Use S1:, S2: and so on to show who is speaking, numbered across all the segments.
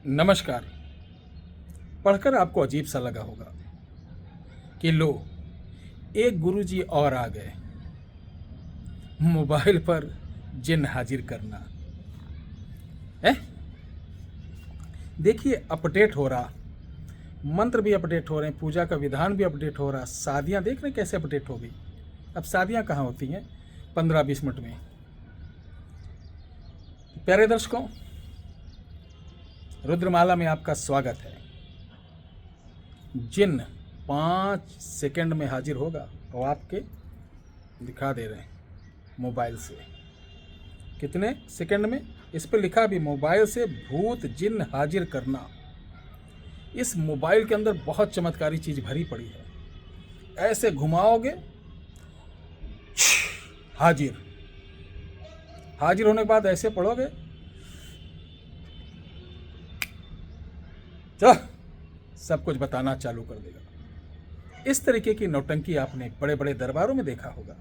S1: नमस्कार। पढ़कर आपको अजीब सा लगा होगा कि लो, एक गुरुजी और आ गए, मोबाइल पर जिन हाजिर करना है। देखिए, अपडेट हो रहा, मंत्र भी अपडेट हो रहे हैं, पूजा का विधान भी अपडेट हो रहा, शादियां देख रहे हैं कैसे अपडेट हो गई। अब शादियां कहाँ होती हैं 15-20 मिनट में। प्यारे दर्शकों, रुद्रमाला में आपका स्वागत है। जिन 5 सेकंड में हाजिर होगा और आपके दिखा दे रहे हैं मोबाइल से। कितने सेकंड में? इस पर लिखा भी, मोबाइल से भूत जिन हाजिर करना। इस मोबाइल के अंदर बहुत चमत्कारी चीज भरी पड़ी है। ऐसे घुमाओगे, हाजिर। हाजिर होने के बाद ऐसे पढ़ोगे, तो सब कुछ बताना चालू कर देगा। इस तरीके की नौटंकी आपने बड़े बड़े दरबारों में देखा होगा।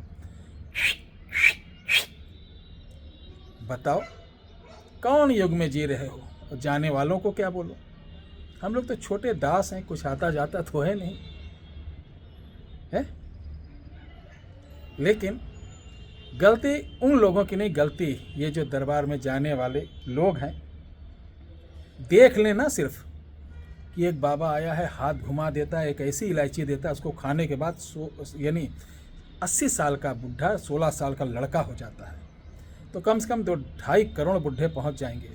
S1: बताओ, कौन युग में जी रहे हो? और जाने वालों को क्या बोलो। हम लोग तो छोटे दास हैं, कुछ आता जाता तो है नहीं है। लेकिन गलती उन लोगों की नहीं, गलती ये जो दरबार में जाने वाले लोग हैं। देख लेना सिर्फ कि एक बाबा आया है, हाथ घुमा देता है, एक ऐसी इलायची देता है, उसको खाने के बाद यानी 80 साल का बुढ़ा 16 साल का लड़का हो जाता है। तो कम से कम 2-2.5 करोड़ बुढ़े पहुंच जाएंगे।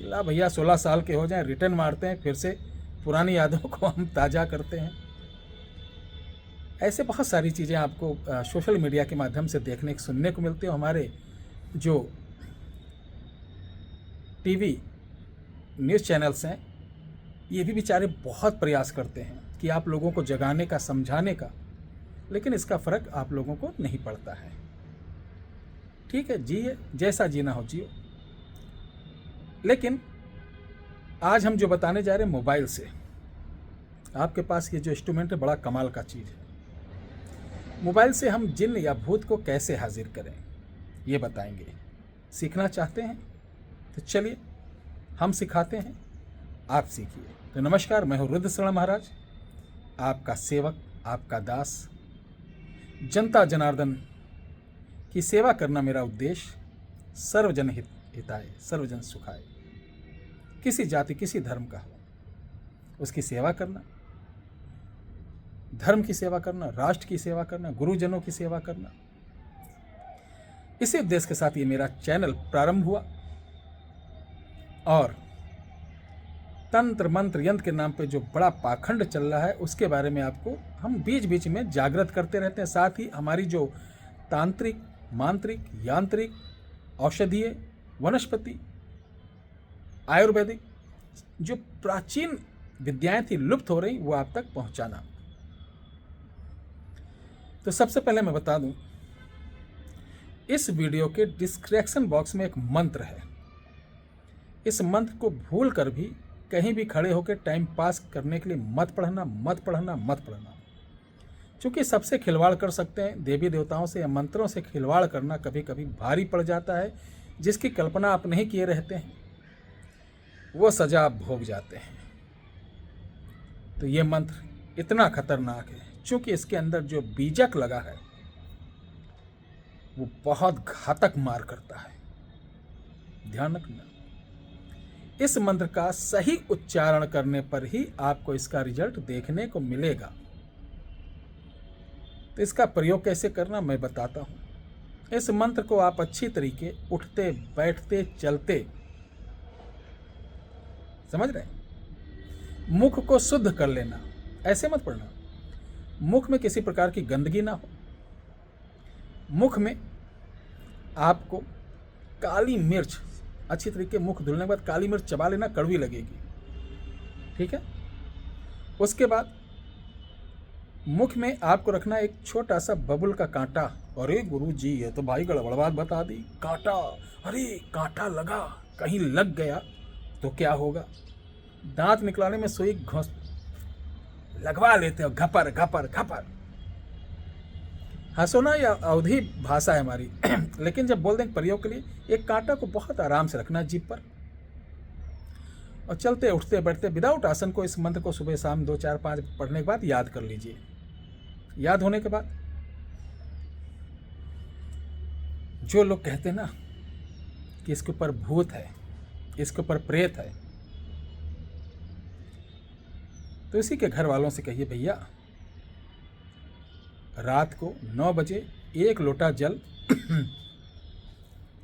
S1: ला भैया 16 साल के हो जाएं, रिटर्न मारते हैं, फिर से पुरानी यादों को हम ताज़ा करते हैं। ऐसे बहुत सारी चीज़ें आपको सोशल मीडिया के माध्यम से देखने सुनने को मिलते हो। हमारे जो टीवी न्यूज़ चैनल्स हैं, ये भी बेचारे बहुत प्रयास करते हैं कि आप लोगों को जगाने का, समझाने का, लेकिन इसका फ़र्क आप लोगों को नहीं पड़ता है। ठीक है, जिए, जैसा जीना हो जियो। लेकिन आज हम जो बताने जा रहे हैं, मोबाइल से आपके पास ये जो इंस्ट्रूमेंट है, बड़ा कमाल का चीज़ है। मोबाइल से हम जिन या भूत को कैसे हाजिर करें, ये बताएंगे। सीखना चाहते हैं तो चलिए हम सिखाते हैं, आप सीखिए। तो नमस्कार, मैं हूँ रुद्र शरण महाराज, आपका सेवक, आपका दास। जनता जनार्दन की सेवा करना मेरा उद्देश्य। सर्वजन हिताय, सर्वजन सुखाय। किसी जाति, किसी धर्म का हो, उसकी सेवा करना, धर्म की सेवा करना, राष्ट्र की सेवा करना, गुरुजनों की सेवा करना, इसी उद्देश्य के साथ ये मेरा चैनल प्रारंभ हुआ। और तंत्र मंत्र यंत्र के नाम पे जो बड़ा पाखंड चल रहा है, उसके बारे में आपको हम बीच बीच में जागृत करते रहते हैं। साथ ही हमारी जो तांत्रिक, मांत्रिक, यांत्रिक, औषधीय, वनस्पति, आयुर्वेदिक जो प्राचीन विद्याएं थी, लुप्त हो रही, वो आप तक पहुंचाना। तो सबसे पहले मैं बता दूं, इस वीडियो के डिस्क्रिप्शन बॉक्स में एक मंत्र है। इस मंत्र को भूल कर भी कहीं भी खड़े होकर टाइम पास करने के लिए मत पढ़ना, मत पढ़ना, मत पढ़ना। क्योंकि सबसे खिलवाड़ कर सकते हैं, देवी देवताओं से या मंत्रों से खिलवाड़ करना कभी कभी भारी पड़ जाता है। जिसकी कल्पना आप नहीं किए रहते हैं, वो सजा आप भोग जाते हैं। तो ये मंत्र इतना खतरनाक है क्योंकि इसके अंदर जो बीजक लगा है, वो बहुत घातक मार करता है। ध्यान रखना, इस मंत्र का सही उच्चारण करने पर ही आपको इसका रिजल्ट देखने को मिलेगा। तो इसका प्रयोग कैसे करना मैं बताता हूं। इस मंत्र को आप अच्छी तरीके उठते, बैठते, चलते, समझ रहे हैं, मुख को शुद्ध कर लेना। ऐसे मत पढ़ना, मुख में किसी प्रकार की गंदगी ना हो। मुख में आपको काली मिर्च, अच्छी तरीके मुख धुलने के बाद काली मिर्च चबा लेना, कड़वी लगेगी। ठीक है। उसके बाद मुख में आपको रखना एक छोटा सा बबुल का कांटा। अरे गुरु जी, ये तो भाई गड़बड़ बात बता दी। कांटा, अरे कांटा लगा, कहीं लग गया तो क्या होगा? दांत निकलाने में सुई घोंस लगवा लेते हो, घपर घपर घपर। हंसो ना, या अवधि भाषा है हमारी लेकिन जब बोल दें प्रयोग के लिए, एक कांटा को बहुत आराम से रखना जीभ पर। और चलते उठते बैठते विदाउट आसन को इस मंत्र को सुबह शाम 2 4 5 पढ़ने के बाद याद कर लीजिए। याद होने के बाद जो लोग कहते हैं ना कि इसके ऊपर भूत है, इसके ऊपर प्रेत है, तो इसी के घर वालों से कहिए भैया रात को 9 बजे 1 लोटा जल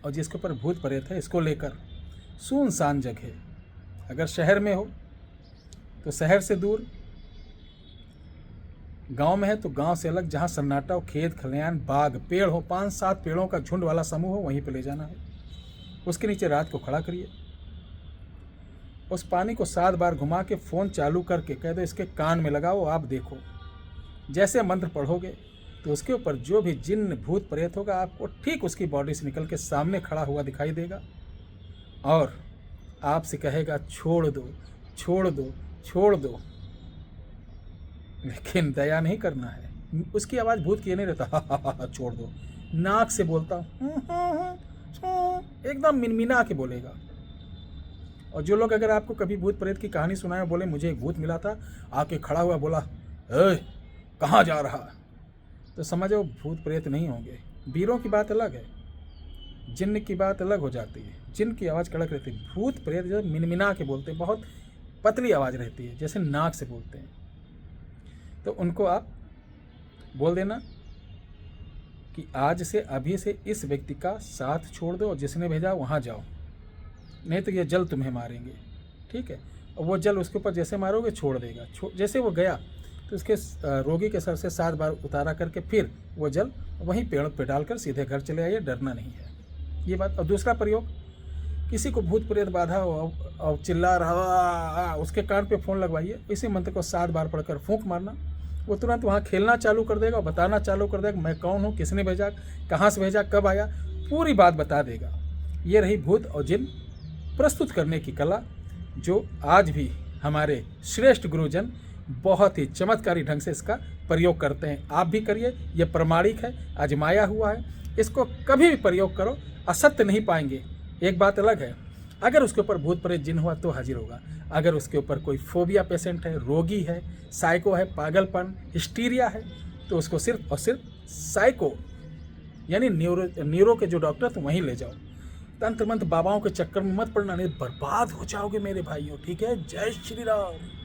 S1: और जिसके ऊपर भूत प्रेत है इसको लेकर सुनसान जगह, अगर शहर में हो तो शहर से दूर, गांव में है तो गांव से अलग, जहां सन्नाटा हो, खेत खलियान बाग पेड़ हो, 5-7 पेड़ों का झुंड वाला समूह हो, वहीं पे ले जाना है। उसके नीचे रात को खड़ा करिए, उस पानी को 7 बार घुमा के फ़ोन चालू करके कह दो इसके कान में लगाओ, आप देखो जैसे मंत्र पढ़ोगे तो उसके ऊपर जो भी जिन्न भूत प्रेत होगा आपको ठीक उसकी बॉडी से निकल के सामने खड़ा हुआ दिखाई देगा और आपसे कहेगा छोड़ दो छोड़ दो छोड़ दो, लेकिन दया नहीं करना है। उसकी आवाज़ भूत की नहीं रहता हा छोड़ दो, नाक से बोलता एकदम मिनमिना के बोलेगा। और जो लोग अगर आपको कभी भूत प्रेत की कहानी सुनाए, बोले मुझे एक भूत मिला था, आके खड़ा हुआ बोला ए कहाँ जा रहा, तो समझो भूत प्रेत नहीं होंगे। वीरों की बात अलग है, जिन्न की बात अलग हो जाती है। जिन्न की आवाज़ कड़क रहती है, भूत प्रेत जो मिनमिना के बोलते हैं, बहुत पतली आवाज़ रहती है, जैसे नाक से बोलते हैं। तो उनको आप बोल देना कि आज से अभी से इस व्यक्ति का साथ छोड़ दो और जिसने भेजा वहाँ जाओ, नहीं तो ये जल तुम्हें मारेंगे, ठीक है। और वो जल उसके ऊपर जैसे मारोगे छोड़ देगा, जैसे वो गया तो उसके रोगी के सर से 7 बार उतारा करके फिर वो जल वहीं पेड़ पे डालकर सीधे घर चले आइए, डरना नहीं है, ये बात। और दूसरा प्रयोग, किसी को भूत प्रेत बाधा हो और चिल्ला रहा, उसके कान पे फ़ोन लगवाइए, इसी मंत्र को 7 बार पढ़कर फूंक मारना, वो तुरंत वहाँ खेलना चालू कर देगा और बताना चालू कर देगा मैं कौन हूँ, किसने भेजा, कहाँ से भेजा, कब आया, पूरी बात बता देगा। ये रही भूत और जिन प्रस्तुत करने की कला, जो आज भी हमारे श्रेष्ठ गुरुजन बहुत ही चमत्कारी ढंग से इसका प्रयोग करते हैं। आप भी करिए, ये प्रमाणिक है, आजमाया हुआ है, इसको कभी भी प्रयोग करो, असत्य नहीं पाएंगे। एक बात अलग है, अगर उसके ऊपर भूत प्रेत जिन हुआ तो हाजिर होगा, अगर उसके ऊपर कोई फोबिया पेशेंट है, रोगी है, साइको है, पागलपन हिस्टीरिया है, तो उसको सिर्फ और सिर्फ साइको यानी न्यूरो के जो डॉक्टर तो वहीं ले जाओ। तंत्र मंत्र बाबाओं के चक्कर में मत पड़ना, नहीं बर्बाद हो जाओगे मेरे भाइयों, ठीक है। जय श्री राम।